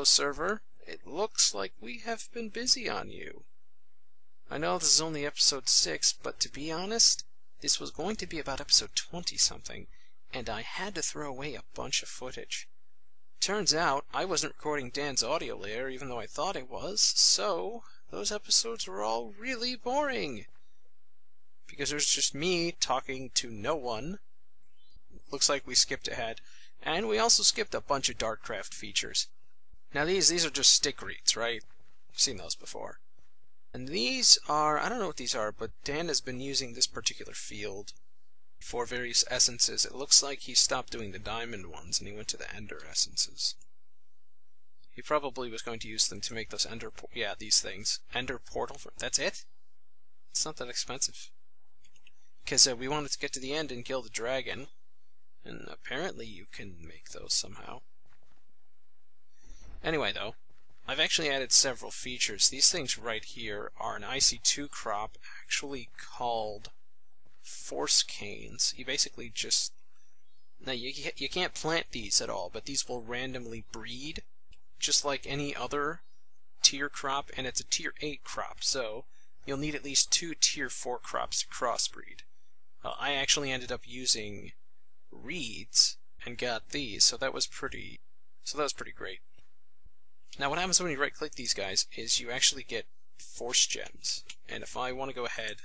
Hello, server. It looks like we have been busy on you. I know this is only episode 6, but to be honest, this was going to be about episode 20-something, and I had to throw away a bunch of footage. Turns out, I wasn't recording Dan's audio layer, even though I thought it was, so those episodes were all really boring. Because there's just me talking to no one. Looks like we skipped ahead. And we also skipped a bunch of DartCraft features. Now these are just stick reads, right? You've seen those before. And these are, I don't know what these are, but Dan has been using this particular field for various essences. It looks like he stopped doing the diamond ones and he went to the ender essences. He probably was going to use them to make those these things. Ender portal, that's it? It's not that expensive. Because we wanted to get to the end and kill the dragon. And apparently you can make those somehow. Anyway, though, I've actually added several features. These things right here are an IC2 crop actually called force canes. You basically just... Now, you can't plant these at all, but these will randomly breed, just like any other tier crop, and it's a tier 8 crop, so you'll need at least 2 tier 4 crops to crossbreed. I actually ended up using reeds and got these, so that was pretty great. Now what happens when you right click these guys is you actually get force gems, and if I want to go ahead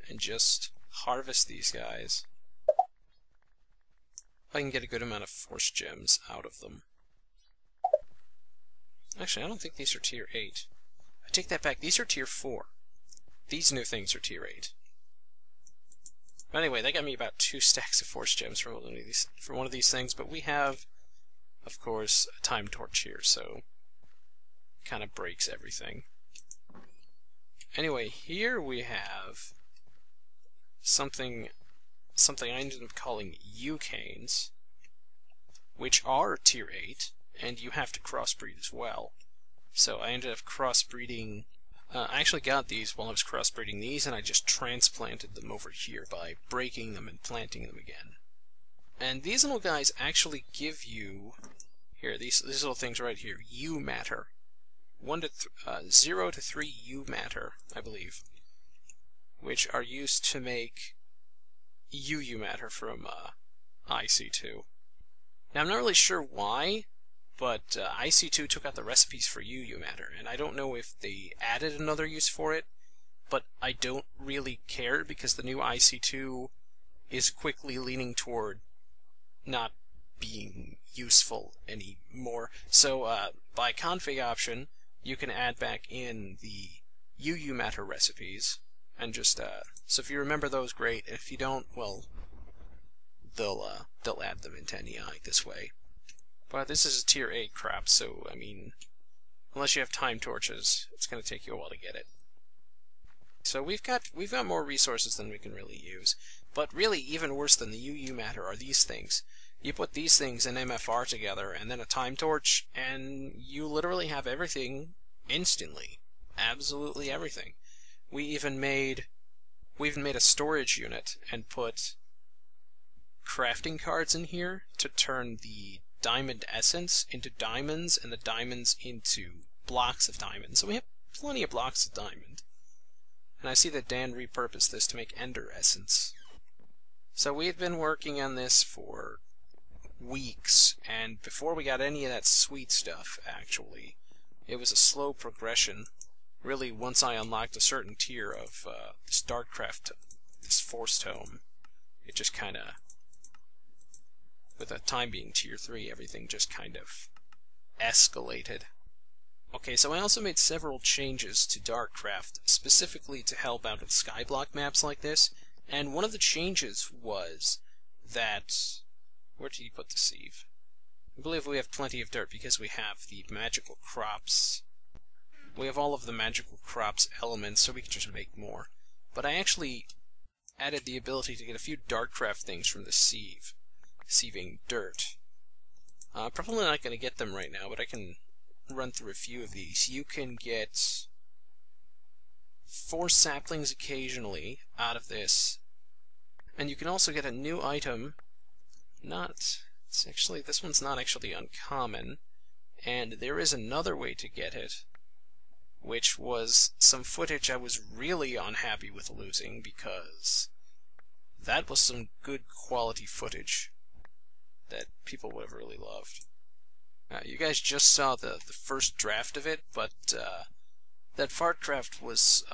and just harvest these guys, I can get a good amount of force gems out of them. Actually, I don't think these are tier 8. I take that back, these are tier 4. These new things are tier 8. But anyway, that got me about 2 stacks of force gems for one of these things, but we have, of course, a time torch here, so kind of breaks everything. Anyway, here we have something I ended up calling U-canes, which are tier 8, and you have to crossbreed as well. So I ended up crossbreeding. I actually got these while I was crossbreeding these, and I just transplanted them over here by breaking them and planting them again. And these little guys actually give you, here, these little things right here, U matter. 0 to 3 U matter, I believe, which are used to make UU matter from IC2. Now I'm not really sure why, but IC2 took out the recipes for UU matter, and I don't know if they added another use for it, but I don't really care because the new IC2 is quickly leaning toward not being useful anymore. So by config option, you can add back in the UU matter recipes, and just so if you remember those, great. If you don't, well, they'll add them into NEI this way. But this is a tier 8 crop, so I mean, unless you have time torches, it's going to take you a while to get it. So we've got more resources than we can really use. But really, even worse than the UU matter are these things. You put these things in MFR together, and then a time torch, and you literally have everything instantly. Absolutely everything. We even made a storage unit and put crafting cards in here to turn the diamond essence into diamonds, and the diamonds into blocks of diamonds. So we have plenty of blocks of diamond. And I see that Dan repurposed this to make ender essence. So we had been working on this for weeks, and before we got any of that sweet stuff, actually, it was a slow progression. Really, once I unlocked a certain tier of this DartCraft, this force tome, it just kind of, with the time being tier 3, everything just kind of escalated. Okay, so I also made several changes to DartCraft, specifically to help out with skyblock maps like this, and one of the changes was that... Where did you put the sieve? I believe we have plenty of dirt because we have the magical crops. We have all of the magical crops elements, so we can just make more. But I actually added the ability to get a few DartCraft things from the sieve. Sieving dirt. Probably not going to get them right now, but I can run through a few of these. You can get 4 saplings occasionally out of this, and you can also get a new item. It's This one's not actually uncommon, and there is another way to get it, which was some footage I was really unhappy with losing, because that was some good quality footage that people would have really loved. You guys just saw the first draft of it, but that DartCraft was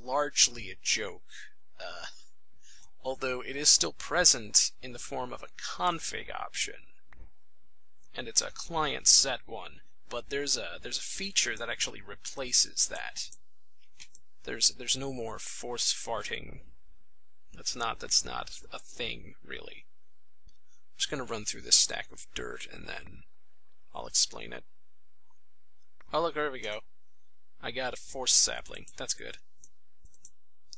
largely a joke, although it is still present in the form of a config option, and it's a client set one. But there's a feature that actually replaces that. There's no more force farting. That's not a thing, really. I'm just gonna run through this stack of dirt and then I'll explain it. Oh look, there we go. I got a force sapling. That's good.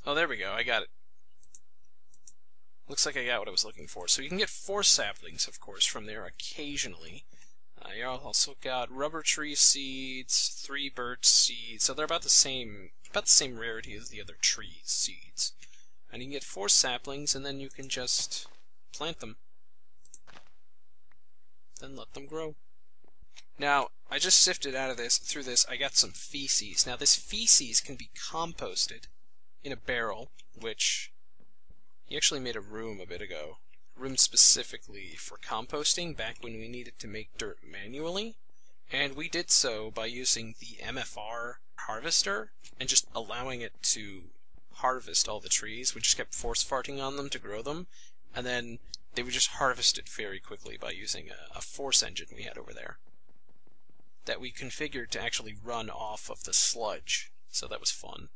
Oh, there we go. I got it. Looks like I got what I was looking for. So you can get force saplings, of course, from there occasionally. You also got rubber tree seeds, 3 birch seeds, so they're about the same rarity as the other tree seeds. And you can get 4 saplings, and then you can just plant them. Then let them grow. Now, I just sifted through this, I got some feces. Now this feces can be composted in a barrel, which he actually made a room a bit ago. Room specifically for composting back when we needed to make dirt manually, and we did so by using the MFR harvester and just allowing it to harvest all the trees. We just kept force farting on them to grow them, and then they would just harvest it very quickly by using a force engine we had over there that we configured to actually run off of the sludge, so that was fun.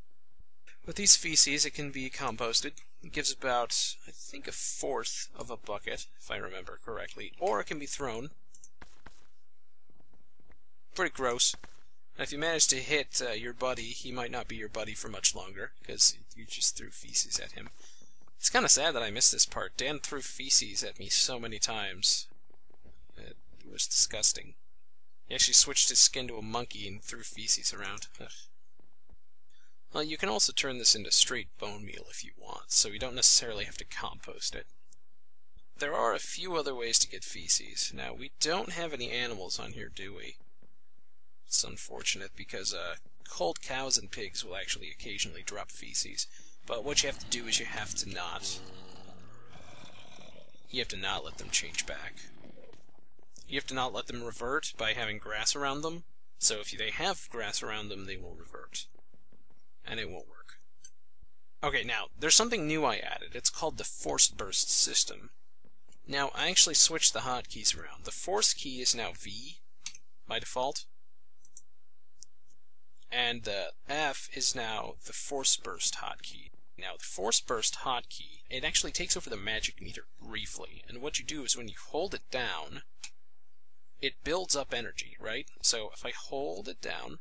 With these feces, it can be composted. It gives about, I think, 1/4 of a bucket, if I remember correctly. Or it can be thrown. Pretty gross. And if you manage to hit your buddy, he might not be your buddy for much longer, because you just threw feces at him. It's kind of sad that I missed this part. Dan threw feces at me so many times. It was disgusting. He actually switched his skin to a monkey and threw feces around. Ugh. Well, you can also turn this into straight bone meal if you want, so you don't necessarily have to compost it. There are a few other ways to get feces. Now, we don't have any animals on here, do we? It's unfortunate, because cold cows and pigs will actually occasionally drop feces. But what you have to do is you have to not let them change back. You have to not let them revert by having grass around them, so if they have grass around them, they will revert. And it won't work. Okay, now, there's something new I added. It's called the force burst system. Now, I actually switched the hotkeys around. The force key is now V, by default. And the F is now the force burst hotkey. Now, the force burst hotkey, it actually takes over the magic meter briefly. And what you do is when you hold it down, it builds up energy, right? So, if I hold it down,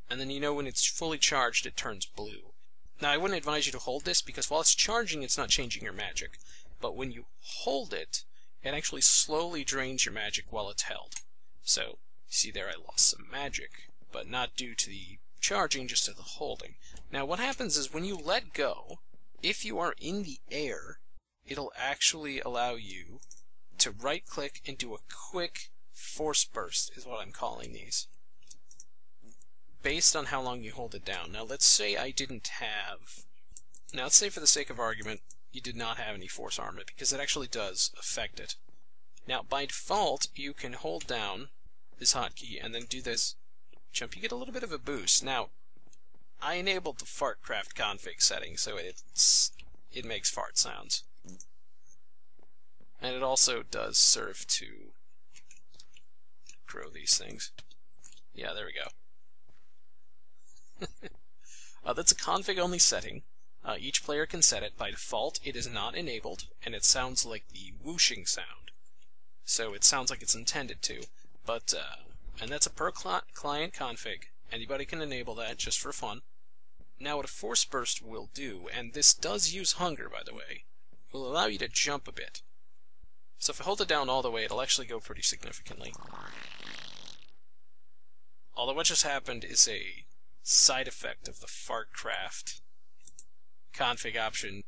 and then you know when it's fully charged, it turns blue. Now, I wouldn't advise you to hold this, because while it's charging, it's not changing your magic. But when you hold it, it actually slowly drains your magic while it's held. So, you see there I lost some magic, but not due to the charging, just to the holding. Now, what happens is when you let go, if you are in the air, it'll actually allow you to right-click and do a quick force burst, is what I'm calling these, based on how long you hold it down. Now, let's say I didn't have... Now, let's say for the sake of argument, you did not have any force armament, because it actually does affect it. Now, by default, you can hold down this hotkey and then do this jump. You get a little bit of a boost. Now, I enabled the DartCraft config setting, so it makes fart sounds. And it also does serve to grow these things. Yeah, there we go. That's a config-only setting. Each player can set it. By default, it is not enabled, and it sounds like the whooshing sound. So it sounds like it's intended to. But, and that's a per-client config. Anybody can enable that just for fun. Now, what a force burst will do, and this does use hunger, by the way, will allow you to jump a bit. So if I hold it down all the way, it'll actually go pretty significantly. Although what just happened is a side effect of the DartCraft config option.